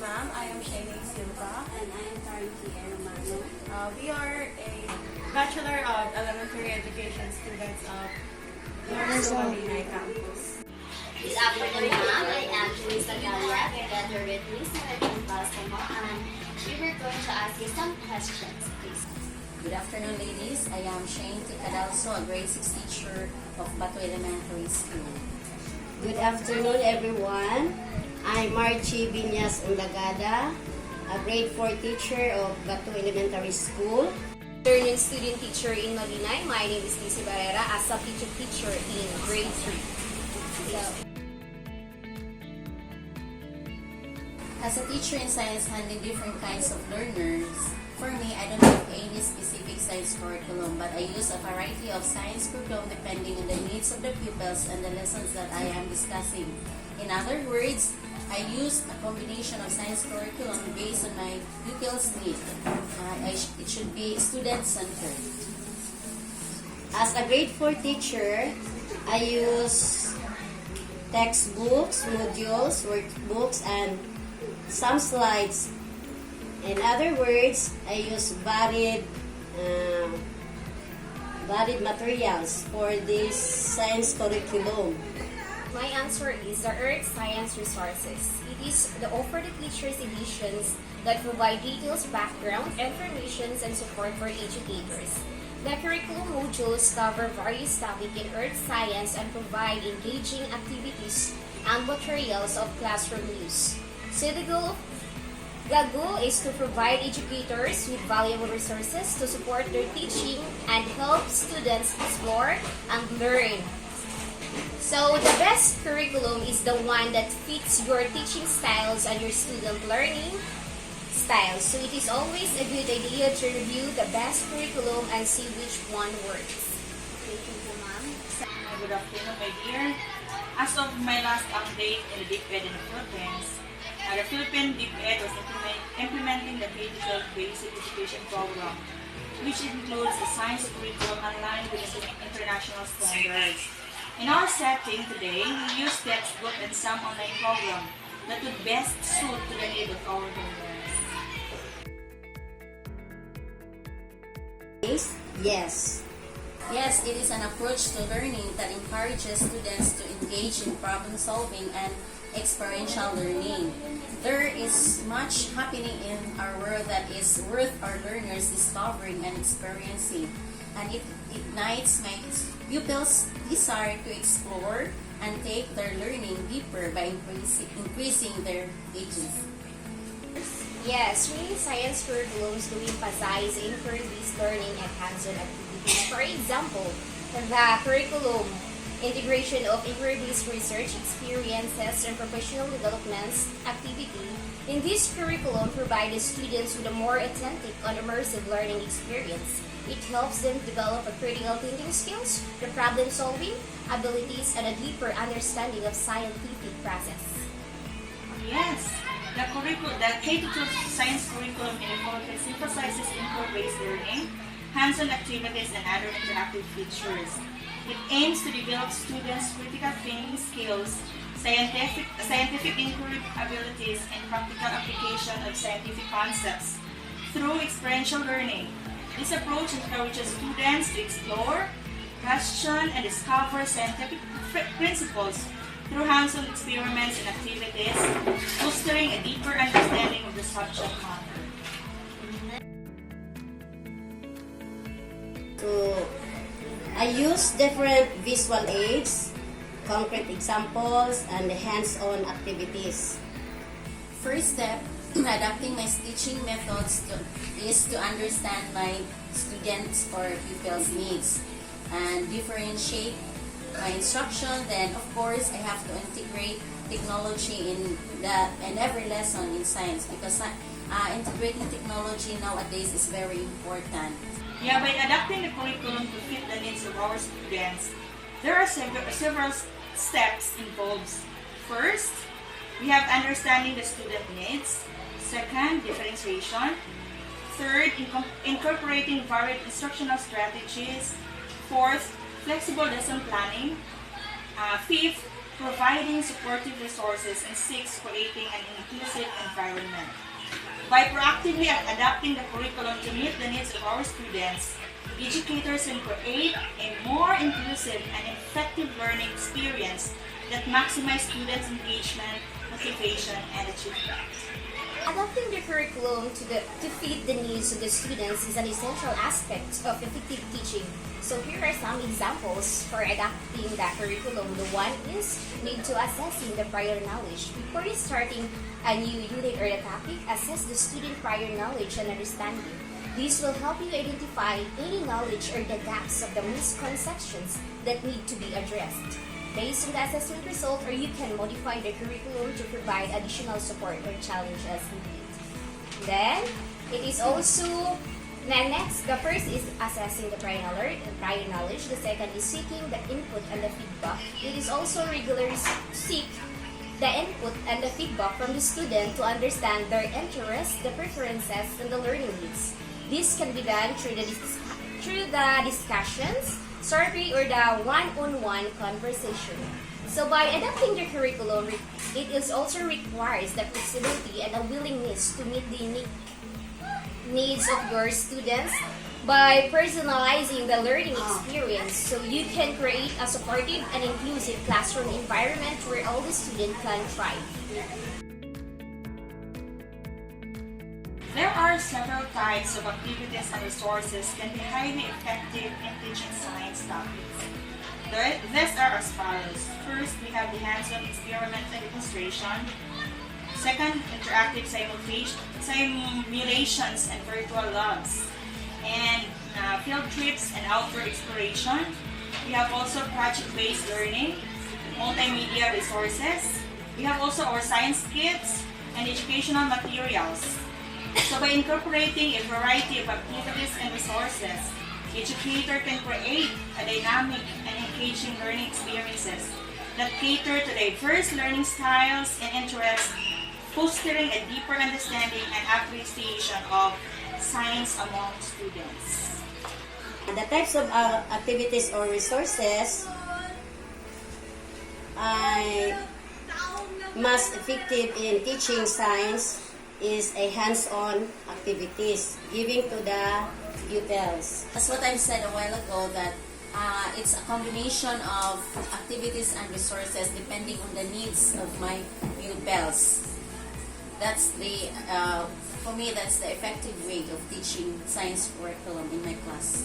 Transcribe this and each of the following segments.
ma'am. I am Shaylee Silva. And I am Carrie Romano. We are a Bachelor of Elementary Education students of University of Manila campus. Good afternoon, ma'am. I am Teresa Galia, together with Miss Meredith Balsamo, and we were going to ask you some questions, please. Good afternoon, ladies. I am Shane Ticadalso, a grade 6 teacher of Bato Elementary School. Good afternoon, everyone. I'm Marchi Binyas Ulagada, a grade 4 teacher of Bato Elementary School. Afternoon, student teacher in Malinay. My name is Lizzie Barrera, a substitute teacher in grade 3. As a teacher in science handling different kinds of learners, for me, I don't have any specific science curriculum, but I use a variety of science curriculum depending on the needs of the pupils and the lessons that I am discussing. In other words, I use a combination of science curriculum based on my pupils' needs. It should be student-centered. As a grade 4 teacher, I use textbooks, modules, workbooks, and some slides. In other words, I use varied materials for this science curriculum. My answer is the Earth Science Resources. It is the offer the teachers editions that provide details, background, information, and support for educators. The curriculum modules cover various topics in earth science and provide engaging activities and materials of classroom use. So the goal is to provide educators with valuable resources to support their teaching and help students explore and learn. So the best curriculum is the one that fits your teaching styles and your student learning styles. So it is always a good idea to review the best curriculum and see which one works. Thank you, ma'am. Good afternoon, my dear. As of my last update in the DepEd in the Philippines, the Philippine DepEd was implementing the K-12 Basic Education Program, which includes a science curriculum aligned with the international standards. In our setting today, we use textbook and some online program that would best suit to the need of our learners. Yes. Yes, it is an approach to learning that encourages students to engage in problem solving and experiential learning. There is much happening in our world that is worth our learners discovering and experiencing, and it ignites my pupils' desire to explore and take their learning deeper by increasing their agency. Yes, many science curriculums do emphasize inquiry-based learning and hands-on activities. For example, the curriculum integration of inquiry-based research experiences and professional developments activity. In this curriculum, provides students with a more authentic and immersive learning experience. It helps them develop a critical thinking skills, the problem-solving abilities, and a deeper understanding of scientific process. Yes, the K-12 science curriculum in the Philippines emphasizes inquiry-based learning, hands-on activities, and other interactive features. It aims to develop students' critical thinking skills, scientific inquiry abilities, and practical application of scientific concepts through experiential learning. This approach encourages students to explore, question, and discover scientific principles through hands-on experiments and activities, fostering a deeper understanding of the subject matter. So, I use different visual aids, concrete examples, and hands-on activities. First step, adapting my teaching methods is to understand my students' or pupils' needs and differentiate my instruction. Then, of course, I have to integrate technology in every lesson in science, because integrating technology nowadays is very important. Yeah, by adapting the curriculum to fit the needs of our students, there are several steps involved. First, we have understanding the student needs. Second, differentiation. Third, incorporating varied instructional strategies. Fourth, flexible lesson planning. Fifth, providing supportive resources, and 6, creating an inclusive environment. By proactively adapting the curriculum to meet the needs of our students, educators can create a more inclusive and effective learning experience that maximizes students' engagement, motivation, and achievement. Adapting the curriculum to fit the needs of the students is an essential aspect of effective teaching. So here are some examples for adapting the curriculum. The one is need to assessing the prior knowledge. Before starting a new unit or a topic, assess the student prior knowledge and understanding. This will help you identify any knowledge or the gaps of the misconceptions that need to be addressed. Based on the assessment result, or you can modify the curriculum to provide additional support or challenge as needed. Then, it is also, next, the first is assessing the prior knowledge. The second is seeking the input and the feedback. It is also regularly seek the input and the feedback from the student to understand their interests, the preferences, and the learning needs. This can be done through the discussions, survey, or the one-on-one conversation. So by adapting the curriculum, it is also requires the flexibility and a willingness to meet the unique needs of your students by personalizing the learning experience, so you can create a supportive and inclusive classroom environment where all the students can thrive. There are several types of activities and resources can be highly effective in teaching science topics. These are as follows. First, we have the hands-on experiment and demonstration. Second, interactive simulations and virtual labs. And field trips and outdoor exploration. We have also project-based learning, multimedia resources. We have also our science kits and educational materials. So by incorporating a variety of activities and resources, educator can create a dynamic and engaging learning experiences that cater to diverse learning styles and interests, fostering a deeper understanding and appreciation of science among students. The types of activities or resources are most effective in teaching science is a hands-on activities giving to the pupils. As what I said a while ago, that it's a combination of activities and resources depending on the needs of my pupils. That's the, for me, that's the effective way of teaching science curriculum in my class.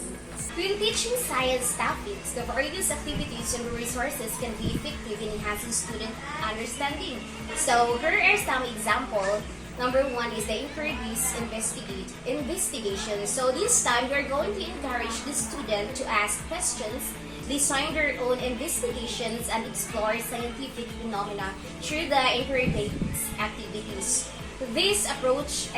When teaching science topics, the various activities and resources can be effective in enhancing student understanding. So here are some examples. Number one is the encourages investigation. So this time, we are going to encourage the student to ask questions, design their own investigations, and explore scientific phenomena through the encouraging activities. This approach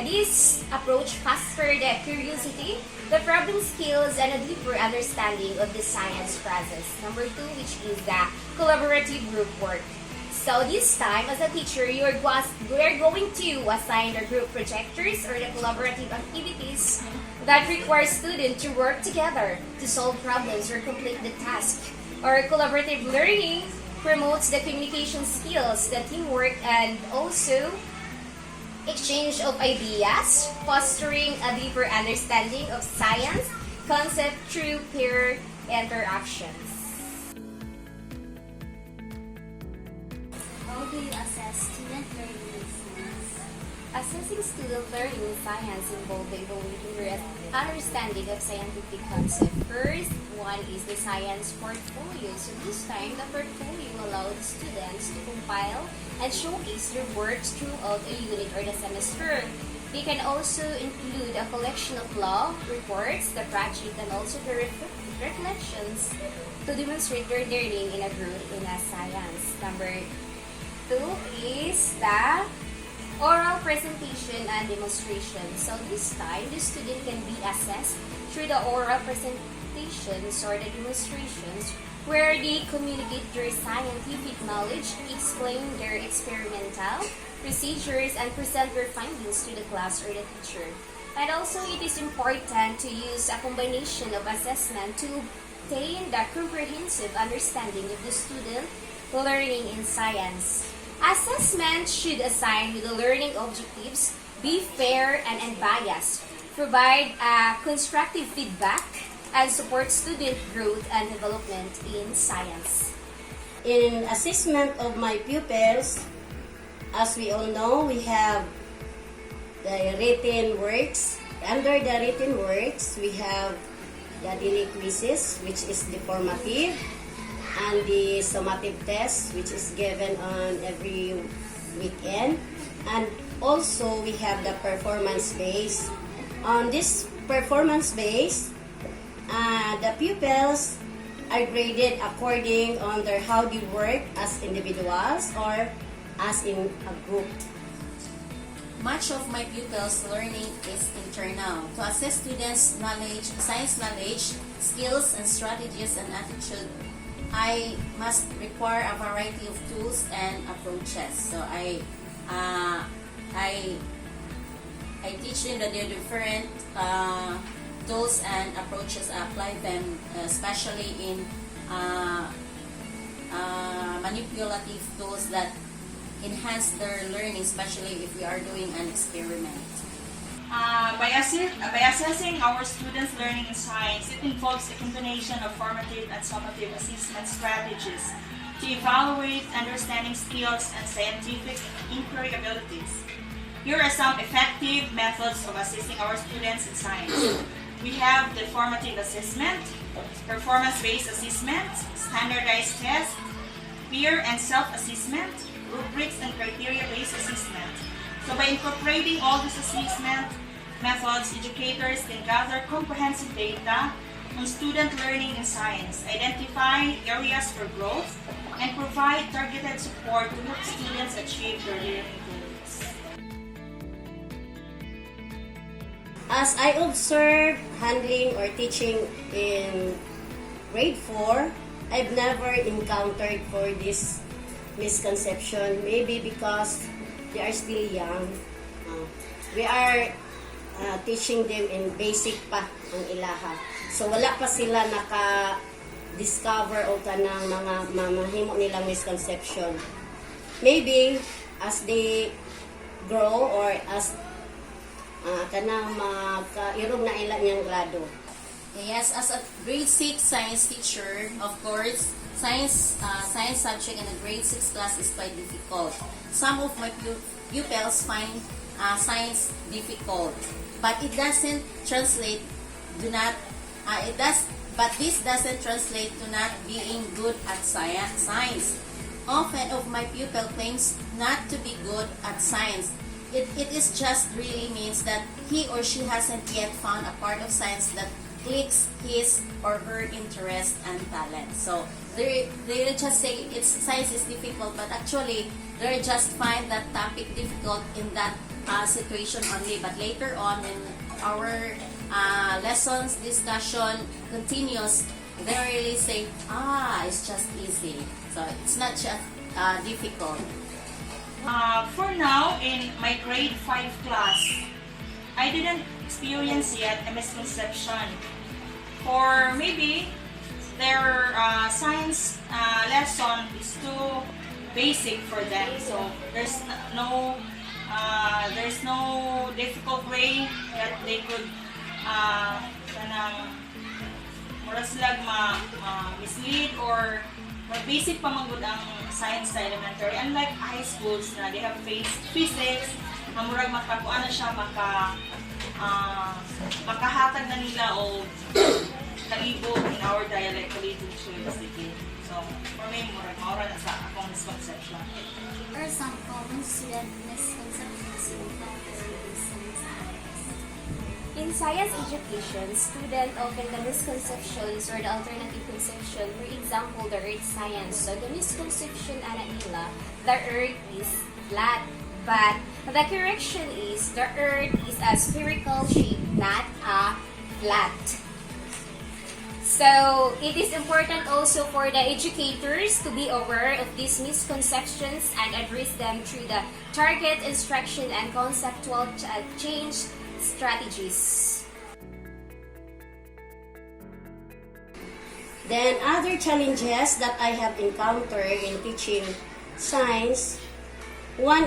fosters the curiosity, the problem skills, and a deeper understanding of the science process. Number two, which is the collaborative group work. So this time, as a teacher, we are going to assign the group projectors or the collaborative activities that require students to work together to solve problems or complete the task. Or collaborative learning promotes the communication skills, the teamwork, and also exchange of ideas, fostering a deeper understanding of science concept through peer interactions. How do you assess student learning in science? Assessing student learning in science involves evaluating their understanding of scientific concepts. First one is the science portfolio. So this time, the portfolio allows students to compile and showcase their works throughout a unit or the semester. They can also include a collection of law, reports, the project, and also the reflections to demonstrate their learning in a group in a science. Number two is the oral presentation and demonstration. So this time, the student can be assessed through the oral presentations or the demonstrations where they communicate their scientific knowledge, explain their experimental procedures, and present their findings to the class or the teacher. And also, it is important to use a combination of assessment to obtain the comprehensive understanding of the student learning in science. Assessment should assign the learning objectives, be fair and unbiased, provide constructive feedback, and support student growth and development in science. In assessment of my pupils, as we all know, we have the written works. Under the written works, we have the daily quizzes, which is the formative, and the summative test, which is given on every weekend. And also, we have the performance base. On this performance base, the pupils are graded according on their how they work as individuals or as in a group. Much of my pupils' learning is internal. To assess students' knowledge, science knowledge, skills, and strategies and attitude, I must require a variety of tools and approaches. So I teach them that there are different tools and approaches. I apply them especially in manipulative tools that enhance their learning, especially if we are doing an experiment. By assessing our students' learning in science, it involves a combination of formative and summative assessment strategies to evaluate understanding skills and scientific inquiry abilities. Here are some effective methods of assessing our students in science. We have the formative assessment, performance-based assessment, standardized test, peer and self-assessment, rubrics and criteria-based assessment. So by incorporating all these assessment methods, educators can gather comprehensive data on student learning in science, identify areas for growth, and provide targeted support to help students achieve their learning goals. As I observe handling or teaching in grade 4, I've never encountered for this misconception. Maybe because they are still young. We are teaching them in basic pa ang ilaha. So wala pa sila naka-discover o kanang mga mahimo nilang misconception. Maybe as they grow or as kanang makairog na ila niyang grado. Yes, as a grade 6 science teacher, of course, science subject in a grade 6 class is quite difficult. Some of my pupils find science difficult, but it doesn't translate but this doesn't translate to not being good at science. Often of my pupil claims not to be good at science. It is just really means that he or she hasn't yet found a part of science that clicks his or her interest and talent. So they just say science is difficult, but actually they just find that topic difficult in that situation only. But later on, when our lessons discussion continues, they really say, it's just easy. So it's not just difficult. For now, in my grade 5 class, I didn't experience yet a misconception. Or maybe their science lesson is too basic for them. So there's no difficult way that they could mislead or basic pa magud ang science sa elementary. Unlike high schools na they have physics, murag makakuan na siya makahatag na nila o kalibog in our dialect, kalibog siya. So, for me, maura na sa akong misconception. What are some common student misconceptions you encounter in science? In science education, students often the misconceptions or the alternative conception, for example, the earth science. So the misconception nila, the earth is flat. But the correction is the earth is a spherical shape, not a flat. So it is important also for the educators to be aware of these misconceptions and address them through the target instruction and conceptual change strategies. Then other challenges that I have encountered in teaching science, one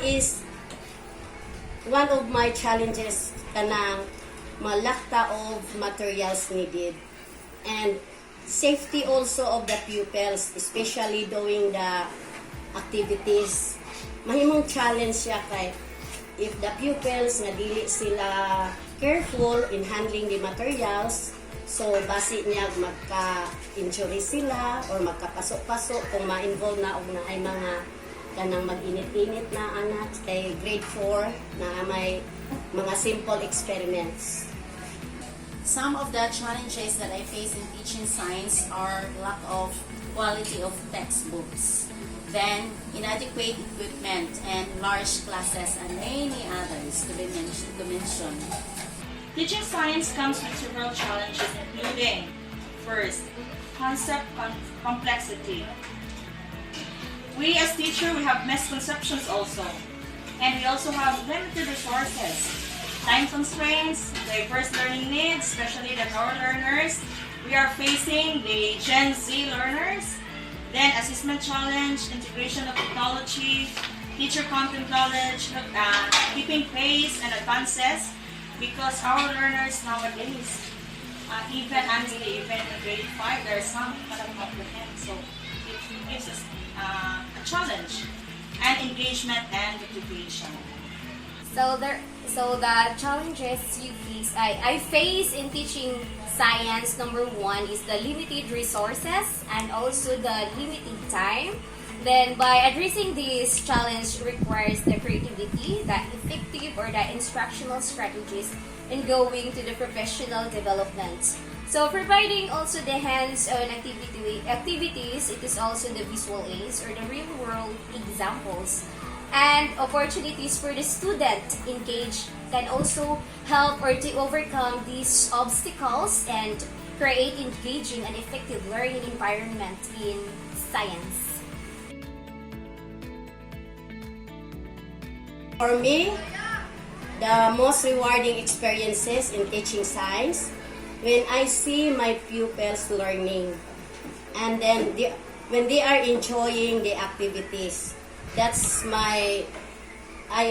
of my challenges kanang malakta of materials needed, and safety also of the pupils, especially doing the activities. Mahimong challenge siya kay if the pupils nga dili sila careful in handling the materials, so basi niya magka-injury sila or magkapasok-pasok kung ma-involve na og na ay mga kanang mag-init-init na anak kay grade 4 na may mga simple experiments. Some of the challenges that I face in teaching science are lack of quality of textbooks, then inadequate equipment and large classes, and many others to mention. Teaching science comes with several challenges, including, first, concept complexity. We as teachers, we have misconceptions also. And we also have limited resources, time constraints, diverse learning needs, especially the our learners. We are facing the Gen Z learners, then assessment challenge, integration of technology, teacher content knowledge, keeping pace and advances, because our learners nowadays, even honestly, even in grade 5, there are some who cannot comprehend. So it gives us a challenge and engagement and motivation. So the challenges I face in teaching science, number one is the limited resources and also the limited time. Then by addressing this challenge requires the creativity, the effective or the instructional strategies in going to the professional development. So providing also the hands-on activities, it is also the visual aids or the real-world examples. And opportunities for the student engaged can also help or to overcome these obstacles and create engaging and effective learning environment in science. For me, the most rewarding experiences in teaching science when I see my pupils learning, and then when they are enjoying the activities. I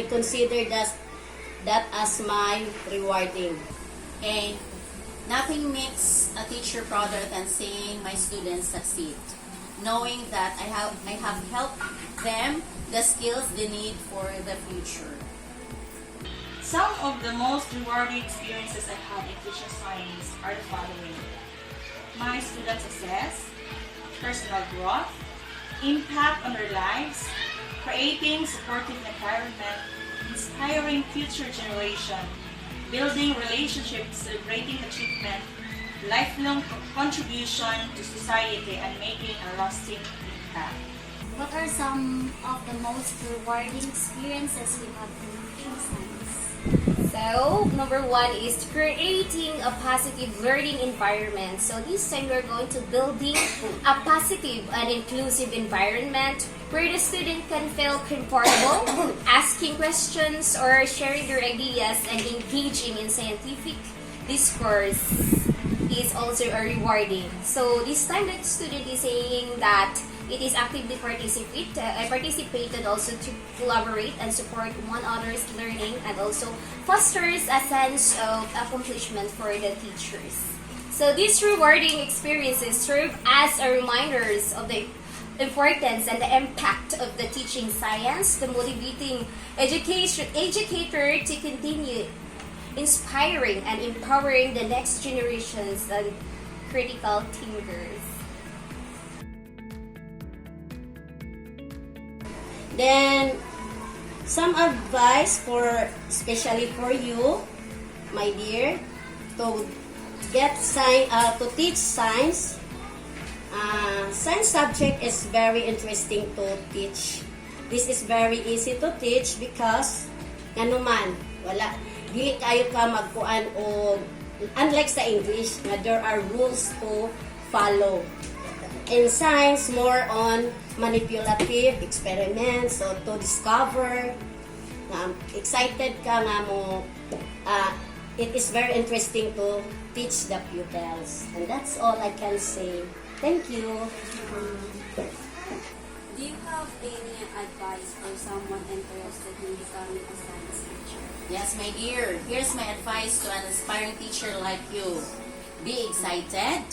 consider that as my rewarding. And nothing makes a teacher prouder than seeing my students succeed, knowing that I have helped them the skills they need for the future. Some of the most rewarding experiences I had in teaching science are the following: my student success, personal growth, impact on their lives, creating supportive environment, inspiring future generation, building relationships, celebrating achievement, lifelong contribution to society, and making a lasting impact. What are some of the most rewarding experiences you have in teaching science? So, number one is creating a positive learning environment. So this time we're going to building a positive and inclusive environment where the student can feel comfortable asking questions or sharing their ideas, and engaging in scientific discourse is also a rewarding. So this time the student is saying that it is actively participated also to collaborate and support one another's learning, and also fosters a sense of accomplishment for the teachers. So these rewarding experiences serve as a reminders of the importance and the impact of the teaching science, the motivating educator to continue inspiring and empowering the next generations and critical thinkers. Then, some advice especially for you, my dear, to teach science. Science subject is very interesting to teach. This is very easy to teach because nganuman dili kayo ka magkuan o unlike sa English nga there are rules to follow. In science, more on manipulative experiments, so to discover. Excited ka nga mo. It is very interesting to teach the pupils. And that's all I can say. Thank you. Do you have any advice for someone interested in becoming a science teacher? Yes, my dear. Here's my advice to an aspiring teacher like you. Be excited,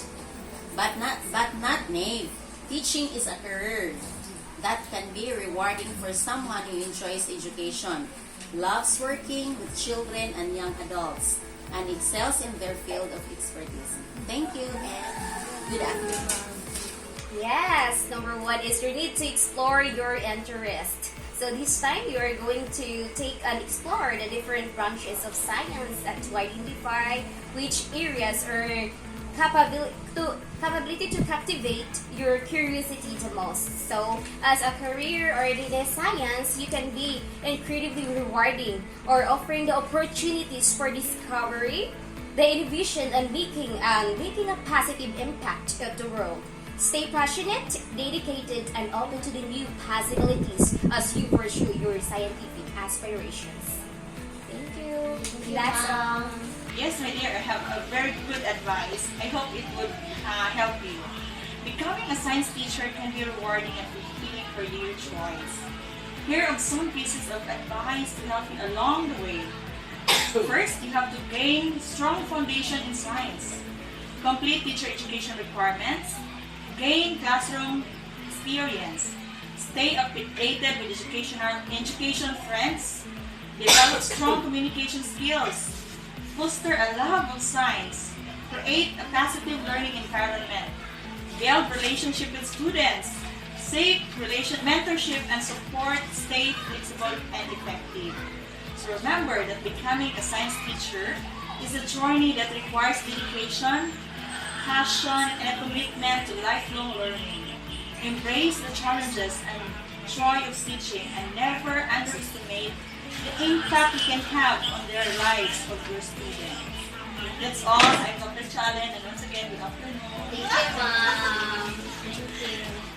but not naive. Teaching is a career that can be rewarding for someone who enjoys education, loves working with children and young adults, and excels in their field of expertise. Thank you and good afternoon. Yes, number one is you need to explore your interest. So this time you are going to take and explore the different branches of science and to identify which areas are capability to captivate your curiosity the most. So as a career or in a science, you can be incredibly rewarding or offering the opportunities for discovery, the innovation and making a positive impact of the world. Stay passionate, dedicated, and open to the new possibilities as you pursue your scientific aspirations. Thank you. That's all. Yes, my dear, I have a very good advice. I hope it would help you. Becoming a science teacher can be rewarding and fulfilling career choice. Here are some pieces of advice to help you along the way. First, you have to gain strong foundation in science. Complete teacher education requirements. Gain classroom experience. Stay updated with education friends. Develop strong communication skills. Foster a love of science. Create a positive learning environment. Build relationship with students. Seek mentorship and support. Stay flexible and effective. So remember that becoming a science teacher is a journey that requires dedication, passion, and a commitment to lifelong learning. Embrace the challenges and joy of teaching and never underestimate the impact you can have on their lives of your students. That's all. I'm Dr. Chalen, and once again, good afternoon. Thank you, Mom. Thank you.